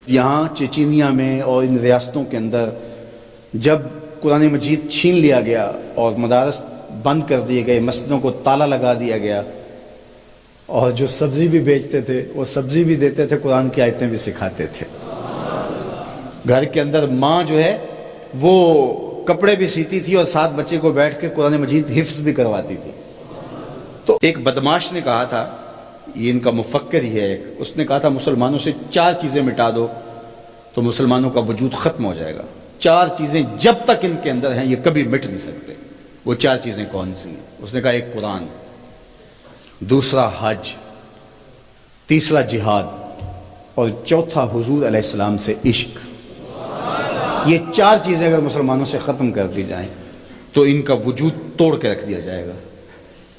یہاں چچینیا میں اور ان ریاستوں کے اندر جب قرآن مجید چھین لیا گیا اور مدارس بند کر دیے گئے، مسجدوں کو تالا لگا دیا گیا، اور جو سبزی بھی بیچتے تھے وہ سبزی بھی دیتے تھے، قرآن کی آیتیں بھی سکھاتے تھے۔ گھر کے اندر ماں جو ہے وہ کپڑے بھی سیتی تھی اور ساتھ بچے کو بیٹھ کے قرآن مجید حفظ بھی کرواتی تھی۔ تو ایک بدماش نے کہا تھا، یہ ان کا مفکر ہی ہے ایک، اس نے کہا تھا مسلمانوں سے 4 چیزیں مٹا دو تو مسلمانوں کا وجود ختم ہو جائے گا۔ 4 چیزیں جب تک ان کے اندر ہیں یہ کبھی مٹ نہیں سکتے۔ وہ 4 چیزیں کون سی ہیں؟ اس نے کہا ایک قرآن، دوسرا حج، تیسرا جہاد، اور چوتھا حضور علیہ السلام سے عشق۔ یہ 4 چیزیں اگر مسلمانوں سے ختم کر دی جائیں تو ان کا وجود توڑ کے رکھ دیا جائے گا۔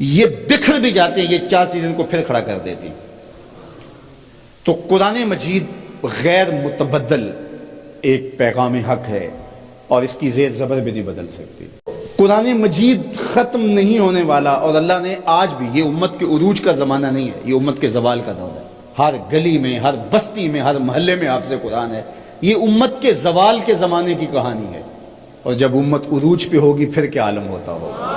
یہ بکھر بھی جاتے ہیں، یہ 4 چیزیں ان کو پھر کھڑا کر دیتی۔ تو قرآن مجید غیر متبدل ایک پیغام حق ہے اور اس کی زیر زبر بھی نہیں بدل سکتی۔ قرآن مجید ختم نہیں ہونے والا، اور اللہ نے آج بھی، یہ امت کے عروج کا زمانہ نہیں ہے، یہ امت کے زوال کا دور ہے۔ ہر گلی میں، ہر بستی میں، ہر محلے میں حافظ قرآن ہے۔ یہ امت کے زوال کے زمانے کی کہانی ہے، اور جب امت عروج پہ ہوگی پھر کیا عالم ہوتا ہوگا۔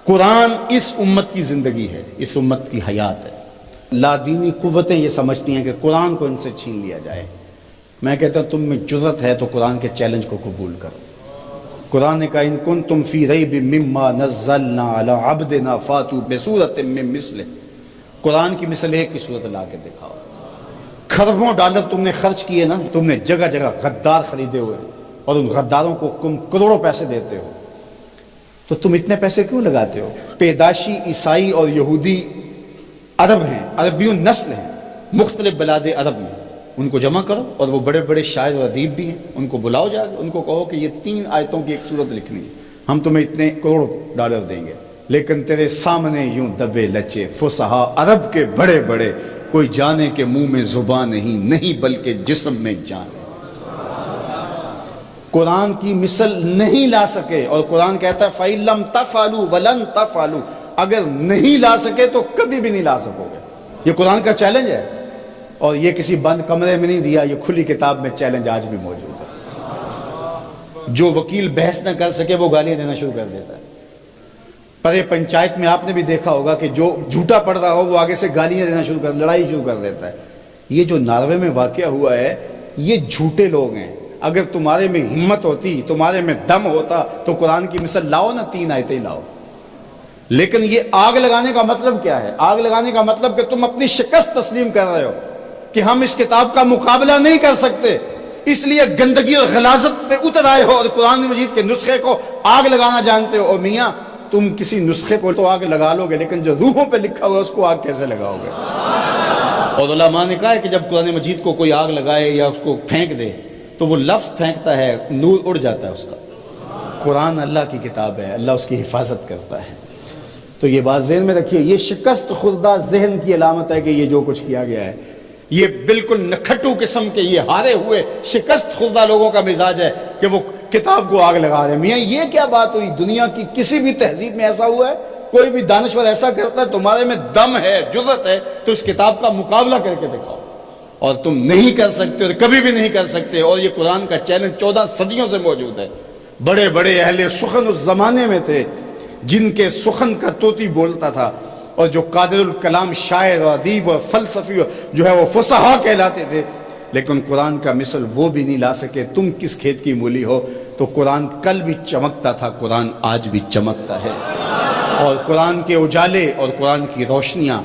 قرآن اس امت کی زندگی ہے، اس امت کی حیات ہے۔ لادینی قوتیں یہ سمجھتی ہیں کہ قرآن کو ان سے چھین لیا جائے۔ میں کہتا ہوں تم میں جرأت ہے تو قرآن کے چیلنج کو قبول کرو۔ قرآن نے کہا ان کنتم فی ریب مما نزلنا علی عبدنا فاتوا بسورۃ من مثلہ۔ قرآن کی مثل ایک کی صورت لا کے دکھاؤ۔ کھربوں ڈالر تم نے خرچ کیے نا، تم نے جگہ جگہ غدار خریدے ہوئے اور ان غداروں کو تم کروڑوں پیسے دیتے ہو، تو تم اتنے پیسے کیوں لگاتے ہو؟ پیدائشی عیسائی اور یہودی عرب ہیں، عربیوں نسل ہیں مختلف بلاد عرب میں، ان کو جمع کرو، اور وہ بڑے بڑے شاعر و ادیب بھی ہیں، ان کو بلاؤ جا کے، ان کو کہو کہ یہ 3 آیتوں کی ایک صورت لکھنی ہے، ہم تمہیں اتنے کروڑ ڈالر دیں گے۔ لیکن تیرے سامنے یوں دبے لچے فصحا عرب کے بڑے بڑے، کوئی جانے کے منہ میں زبان نہیں بلکہ جسم میں جان۔ قرآن کی مثل نہیں لا سکے، اور قرآن کہتا ہے فَإِن لَمْ تَفْعَلُوا وَلَن تَفْعَلُوا، اگر نہیں لا سکے تو کبھی بھی نہیں لا سکو گے۔ یہ قرآن کا چیلنج ہے، اور یہ کسی بند کمرے میں نہیں دیا، یہ کھلی کتاب میں چیلنج آج بھی موجود ہے۔ جو وکیل بحث نہ کر سکے وہ گالیاں دینا شروع کر دیتا ہے۔ پرے پنچایت میں آپ نے بھی دیکھا ہوگا کہ جو جھوٹا پڑ رہا ہو وہ آگے سے گالیاں دینا شروع کر، لڑائی شروع کر دیتا ہے۔ یہ جو ناروے میں واقعہ ہوا ہے، یہ جھوٹے لوگ ہیں۔ اگر تمہارے میں ہمت ہوتی، تمہارے میں دم ہوتا تو قرآن کی مثل لاؤ نا، 3 آیتیں لاؤ۔ لیکن یہ آگ لگانے کا مطلب کیا ہے؟ آگ لگانے کا مطلب کہ تم اپنی شکست تسلیم کر رہے ہو کہ ہم اس کتاب کا مقابلہ نہیں کر سکتے، اس لیے گندگی اور غلاظت پہ اتر آئے ہو اور قرآن مجید کے نسخے کو آگ لگانا جانتے ہو۔ اور میاں تم کسی نسخے کو تو آگ لگا لو گے، لیکن جو روحوں پہ لکھا ہوا اس کو آگ کیسے لگاؤ گے؟ اور علماء نے کہا ہے کہ جب قرآن مجید کو کوئی آگ لگائے یا اس کو پھینک دے تو وہ لفظ پھینکتا ہے، نور اڑ جاتا ہے اس کا۔ قرآن اللہ کی کتاب ہے، اللہ اس کی حفاظت کرتا ہے۔ تو یہ بات ذہن میں رکھیے، یہ شکست خوردہ ذہن کی علامت ہے کہ یہ جو کچھ کیا گیا ہے، یہ بالکل نکھٹو قسم کے، یہ ہارے ہوئے شکست خوردہ لوگوں کا مزاج ہے کہ وہ کتاب کو آگ لگا رہے ہیں۔ میاں یہ کیا بات ہوئی؟ دنیا کی کسی بھی تہذیب میں ایسا ہوا ہے؟ کوئی بھی دانشور ایسا کرتا ہے؟ تمہارے میں دم ہے، جرأت ہے تو اس کتاب کا مقابلہ کر کے دکھاؤ، اور تم نہیں کر سکتے اور کبھی بھی نہیں کر سکتے۔ اور یہ قرآن کا چیلنج 14 صدیوں سے موجود ہے۔ بڑے بڑے اہل سخن اس زمانے میں تھے جن کے سخن کا طوطی بولتا تھا، اور جو قادر الکلام شاعر اور ادیب اور فلسفی جو ہے وہ فصحا کہلاتے تھے، لیکن قرآن کا مثل وہ بھی نہیں لا سکے۔ تم کس کھیت کی مولی ہو؟ تو قرآن کل بھی چمکتا تھا، قرآن آج بھی چمکتا ہے، اور قرآن کے اجالے اور قرآن کی روشنیاں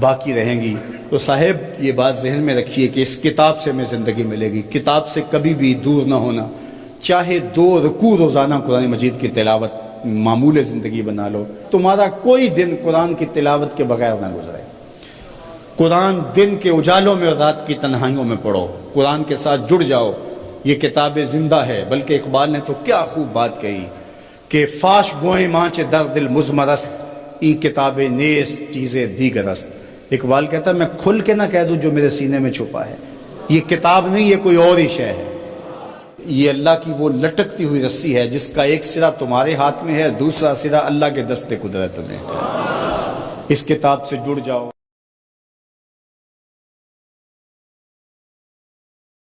باقی رہیں گی۔ تو صاحب یہ بات ذہن میں رکھیے کہ اس کتاب سے ہمیں زندگی ملے گی، کتاب سے کبھی بھی دور نہ ہونا۔ چاہے 2 رکوع روزانہ قرآن مجید کی تلاوت معمول زندگی بنا لو، تمہارا کوئی دن قرآن کی تلاوت کے بغیر نہ گزرے۔ قرآن دن کے اجالوں میں اور رات کی تنہائیوں میں پڑھو، قرآن کے ساتھ جڑ جاؤ۔ یہ کتاب زندہ ہے، بلکہ اقبال نے تو کیا خوب بات کہی کہ فاش گوئیں مانچ در دل مزمرست، ای کتاب نیس چیزیں دیگر است۔ اقبال کہتا ہے میں کھل کے نہ کہہ دوں جو میرے سینے میں چھپا ہے، یہ کتاب نہیں، یہ کوئی اور ہی شے ہے۔ یہ اللہ کی وہ لٹکتی ہوئی رسی ہے جس کا ایک سرا تمہارے ہاتھ میں ہے، دوسرا سرا اللہ کے دست قدرت میں ہے۔ اس کتاب سے جڑ جاؤ۔